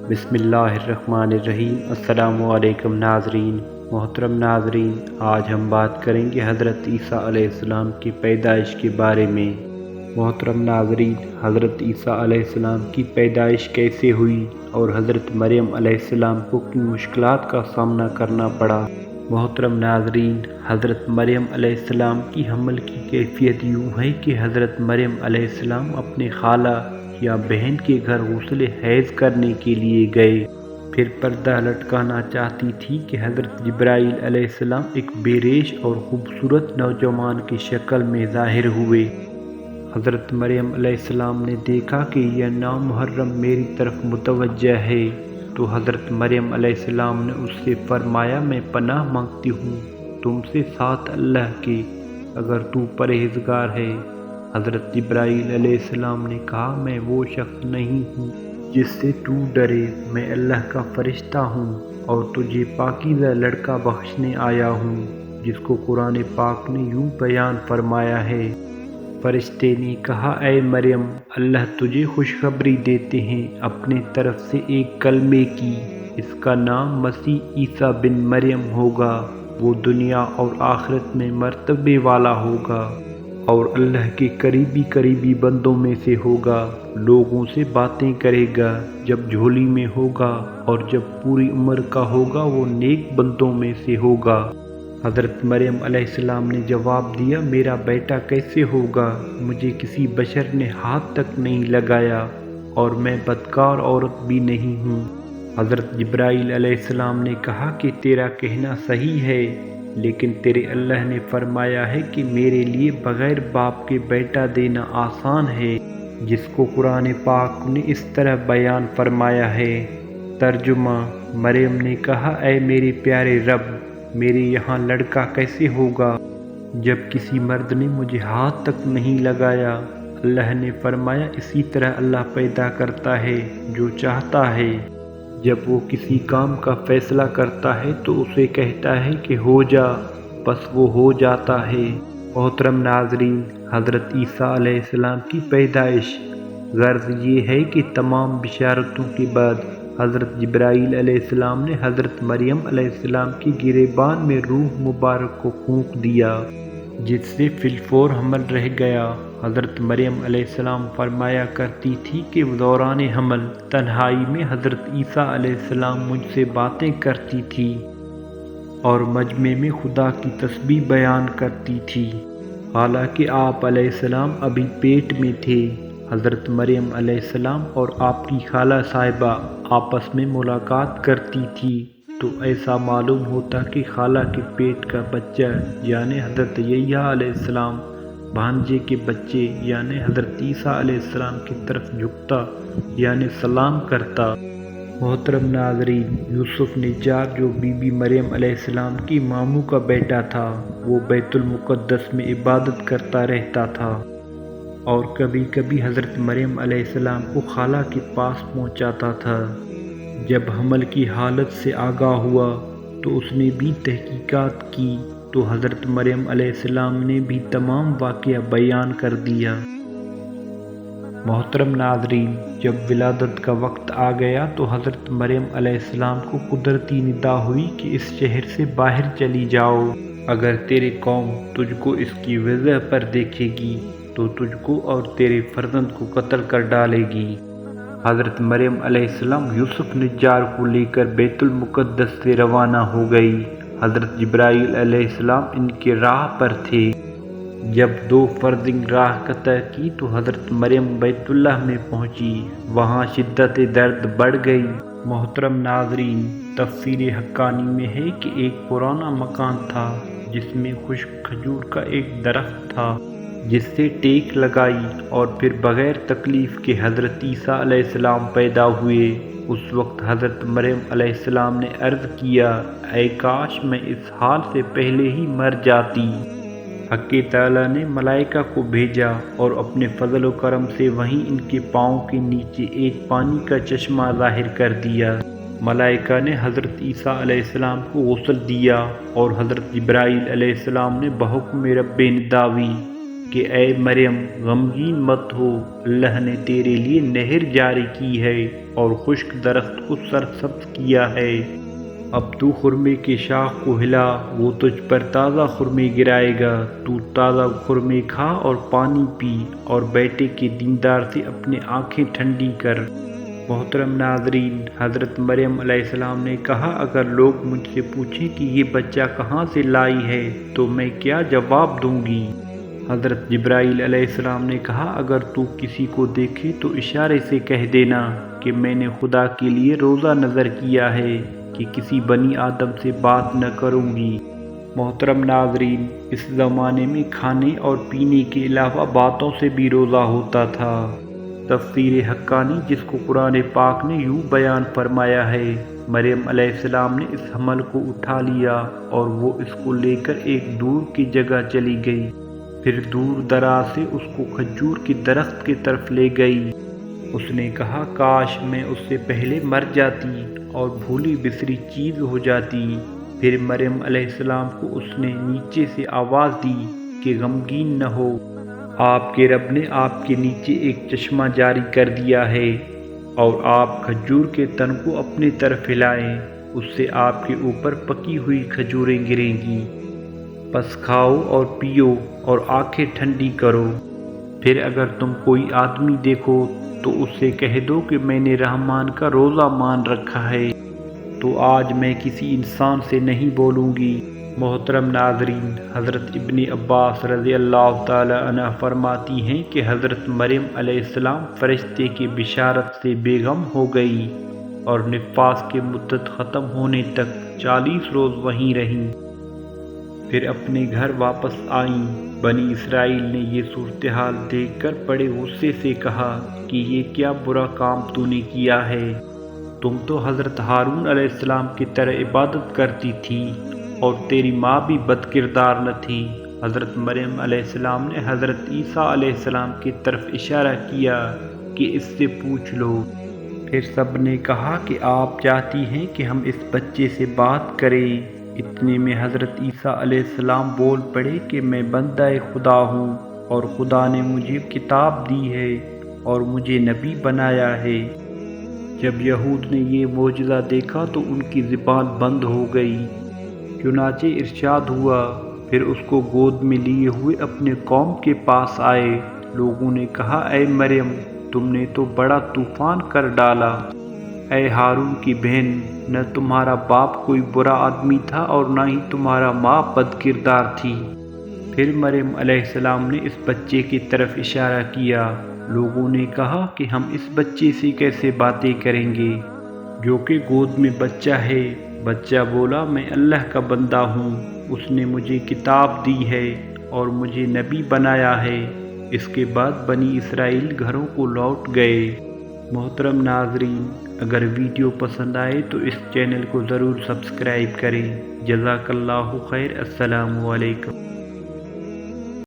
بسم اللہ الرحمن الرحیم۔ السلام علیکم ناظرین۔ محترم ناظرین، آج ہم بات کریں گے حضرت عیسیٰ علیہ السلام کی پیدائش کے بارے میں۔ محترم ناظرین، حضرت عیسیٰ علیہ السلام کی پیدائش کیسے ہوئی اور حضرت مریم علیہ السلام کو کن مشکلات کا سامنا کرنا پڑا؟ محترم ناظرین، حضرت مریم علیہ السلام کی حمل کی کیفیت یوں ہے کہ حضرت مریم علیہ السلام اپنے خالہ یا بہن کے گھر غسل حیض کرنے کے لیے گئے، پھر پردہ لٹکانا چاہتی تھی کہ حضرت جبرائیل علیہ السلام ایک بے ریش اور خوبصورت نوجوان کی شکل میں ظاہر ہوئے۔ حضرت مریم علیہ السلام نے دیکھا کہ یہ نامحرم میری طرف متوجہ ہے، تو حضرت مریم علیہ السلام نے اس سے فرمایا، میں پناہ مانگتی ہوں تم سے ساتھ اللہ کے، اگر تو پرہیزگار ہے۔ حضرت جبرائیل علیہ السلام نے کہا، میں وہ شخص نہیں ہوں جس سے تو ڈرے، میں اللہ کا فرشتہ ہوں اور تجھے پاکیزہ لڑکا بخشنے آیا ہوں، جس کو قرآن پاک نے یوں بیان فرمایا ہے۔ فرشتے نے کہا، اے مریم، اللہ تجھے خوشخبری دیتے ہیں اپنے طرف سے ایک کلمے کی، اس کا نام مسیح عیسیٰ بن مریم ہوگا، وہ دنیا اور آخرت میں مرتبے والا ہوگا اور اللہ کے قریبی بندوں میں سے ہوگا، لوگوں سے باتیں کرے گا جب جھولی میں ہوگا، اور جب پوری عمر کا ہوگا وہ نیک بندوں میں سے ہوگا۔ حضرت مریم علیہ السلام نے جواب دیا، میرا بیٹا کیسے ہوگا؟ مجھے کسی بشر نے ہاتھ تک نہیں لگایا اور میں بدکار عورت بھی نہیں ہوں۔ حضرت جبرائیل علیہ السلام نے کہا کہ تیرا کہنا صحیح ہے، لیکن تیرے اللہ نے فرمایا ہے کہ میرے لیے بغیر باپ کے بیٹا دینا آسان ہے، جس کو قرآن پاک نے اس طرح بیان فرمایا ہے۔ ترجمہ: مریم نے کہا، اے میرے پیارے رب، میرے یہاں لڑکا کیسے ہوگا جب کسی مرد نے مجھے ہاتھ تک نہیں لگایا؟ اللہ نے فرمایا، اسی طرح اللہ پیدا کرتا ہے جو چاہتا ہے، جب وہ کسی کام کا فیصلہ کرتا ہے تو اسے کہتا ہے کہ ہو جا، بس وہ ہو جاتا ہے۔ محترم ناظرین، حضرت عیسیٰ علیہ السلام کی پیدائش۔ غرض یہ ہے کہ تمام بشارتوں کے بعد حضرت جبرائیل علیہ السلام نے حضرت مریم علیہ السلام کی گریبان میں روح مبارک کو پھونک دیا، جس سے فی الفور حمل رہ گیا۔ حضرت مریم علیہ السلام فرمایا کرتی تھی کہ دوران حمل تنہائی میں حضرت عیسیٰ علیہ السلام مجھ سے باتیں کرتی تھی اور مجمع میں خدا کی تسبیح بیان کرتی تھی، حالانکہ آپ علیہ السلام ابھی پیٹ میں تھے۔ حضرت مریم علیہ السلام اور آپ کی خالہ صاحبہ آپس میں ملاقات کرتی تھی تو ایسا معلوم ہوتا کہ خالہ کے پیٹ کا بچہ یعنی حضرت یحییٰ علیہ السلام بھانجے کے بچے یعنی حضرت عیسیٰ علیہ السلام کی طرف جھکتا یعنی سلام کرتا۔ محترم ناظرین، یوسف نجار جو بی بی مریم علیہ السلام کی ماموں کا بیٹا تھا، وہ بیت المقدس میں عبادت کرتا رہتا تھا اور کبھی کبھی حضرت مریم علیہ السلام کو خالہ کے پاس پہنچاتا تھا۔ جب حمل کی حالت سے آگاہ ہوا تو اس نے بھی تحقیقات کی تو حضرت مریم علیہ السلام نے بھی تمام واقعہ بیان کر دیا۔ محترم ناظرین، جب ولادت کا وقت آ گیا تو حضرت مریم علیہ السلام کو قدرتی ندا ہوئی کہ اس شہر سے باہر چلی جاؤ، اگر تیری قوم تجھ کو اس کی وجہ پر دیکھے گی تو تجھ کو اور تیرے فرزند کو قتل کر ڈالے گی۔ حضرت مریم علیہ السلام یوسف نجار کو لے کر بیت المقدس سے روانہ ہو گئی۔ حضرت جبرائیل علیہ السلام ان کے راہ پر تھے۔ جب دو فرزند راہ قطع کی تو حضرت مریم بیت اللہ میں پہنچی، وہاں شدت درد بڑھ گئی۔ محترم ناظرین، تفسیر حقانی میں ہے کہ ایک پرانا مکان تھا جس میں خشک کھجور کا ایک درخت تھا، جس سے ٹیک لگائی اور پھر بغیر تکلیف کے حضرت عیسیٰ علیہ السلام پیدا ہوئے۔ اس وقت حضرت مریم علیہ السلام نے عرض کیا، اے کاش میں اس حال سے پہلے ہی مر جاتی۔ حق تعالیٰ نے ملائکہ کو بھیجا اور اپنے فضل و کرم سے وہیں ان کے پاؤں کے نیچے ایک پانی کا چشمہ ظاہر کر دیا۔ ملائکہ نے حضرت عیسیٰ علیہ السلام کو غسل دیا اور حضرت جبرائیل علیہ السلام نے بحکم رب نداوی کہ اے مریم غمگین مت ہو، اللہ نے تیرے لیے نہر جاری کی ہے اور خشک درخت کو سرسبز کیا ہے۔ اب تو خرمے کے شاخ کو ہلا، وہ تجھ پر تازہ خرمے گرائے گا۔ تو تازہ خرمے کھا اور پانی پی اور بیٹے کے دیدار سے اپنی آنکھیں ٹھنڈی کر۔ محترم ناظرین، حضرت مریم علیہ السلام نے کہا، اگر لوگ مجھ سے پوچھیں کہ یہ بچہ کہاں سے لائی ہے تو میں کیا جواب دوں گی؟ حضرت جبرائیل علیہ السلام نے کہا، اگر تو کسی کو دیکھے تو اشارے سے کہہ دینا کہ میں نے خدا کے لیے روزہ نظر کیا ہے کہ کسی بنی آدم سے بات نہ کروں گی۔ محترم ناظرین، اس زمانے میں کھانے اور پینے کے علاوہ باتوں سے بھی روزہ ہوتا تھا۔ تفسیر حقانی، جس کو قرآن پاک نے یوں بیان فرمایا ہے، مریم علیہ السلام نے اس حمل کو اٹھا لیا اور وہ اس کو لے کر ایک دور کی جگہ چلی گئی، پھر دور دراز سے اس کو کھجور کے درخت کی طرف لے گئی۔ اس نے کہا، کاش میں اس سے پہلے مر جاتی اور بھولی بسری چیز ہو جاتی۔ پھر مریم علیہ السلام کو اس نے نیچے سے آواز دی کہ غمگین نہ ہو، آپ کے رب نے آپ کے نیچے ایک چشمہ جاری کر دیا ہے اور آپ کھجور کے تن کو اپنی طرف ہلائیں، اس سے آپ کے اوپر پکی ہوئی کھجوریں گریں گی، بس کھاؤ اور پیو اور آنکھیں ٹھنڈی کرو۔ پھر اگر تم کوئی آدمی دیکھو تو اس سے کہہ دو کہ میں نے رحمان کا روزہ مان رکھا ہے، تو آج میں کسی انسان سے نہیں بولوں گی۔ محترم ناظرین، حضرت ابن عباس رضی اللہ تعالی عنہ فرماتی ہیں کہ حضرت مریم علیہ السلام فرشتے کی بشارت سے بے غم ہو گئی اور نفاس کی مدت ختم ہونے تک 40 روز وہیں رہیں، پھر اپنے گھر واپس آئیں۔ بنی اسرائیل نے یہ صورتحال دیکھ کر بڑے غصے سے کہا کہ یہ کیا برا کام تو نے کیا ہے؟ تم تو حضرت ہارون علیہ السلام کی طرح عبادت کرتی تھی اور تیری ماں بھی بد کردار نہ تھی۔ حضرت مریم علیہ السلام نے حضرت عیسیٰ علیہ السلام کی طرف اشارہ کیا کہ اس سے پوچھ لو۔ پھر سب نے کہا کہ آپ چاہتی ہیں کہ ہم اس بچے سے بات کریں۔ اتنے میں حضرت عیسیٰ علیہ السلام بول پڑے کہ میں بندہ خدا ہوں اور خدا نے مجھے کتاب دی ہے اور مجھے نبی بنایا ہے۔ جب یہود نے یہ معجزہ دیکھا تو ان کی زبان بند ہو گئی، چنانچہ ارشاد ہوا، پھر اس کو گود میں لیے ہوئے اپنے قوم کے پاس آئے۔ لوگوں نے کہا، اے مریم، تم نے تو بڑا طوفان کر ڈالا۔ اے ہارون کی بہن، نہ تمہارا باپ کوئی برا آدمی تھا اور نہ ہی تمہارا ماں بد کردار تھی۔ پھر مریم علیہ السلام نے اس بچے کی طرف اشارہ کیا۔ لوگوں نے کہا کہ ہم اس بچے سے کیسے باتیں کریں گے جو کہ گود میں بچہ ہے؟ بچہ بولا، میں اللہ کا بندہ ہوں، اس نے مجھے کتاب دی ہے اور مجھے نبی بنایا ہے۔ اس کے بعد بنی اسرائیل گھروں کو لوٹ گئے۔ محترم ناظرین، اگر ویڈیو پسند آئے تو اس چینل کو ضرور سبسکرائب کریں۔ جزاک اللہ خیر۔ السلام علیکم۔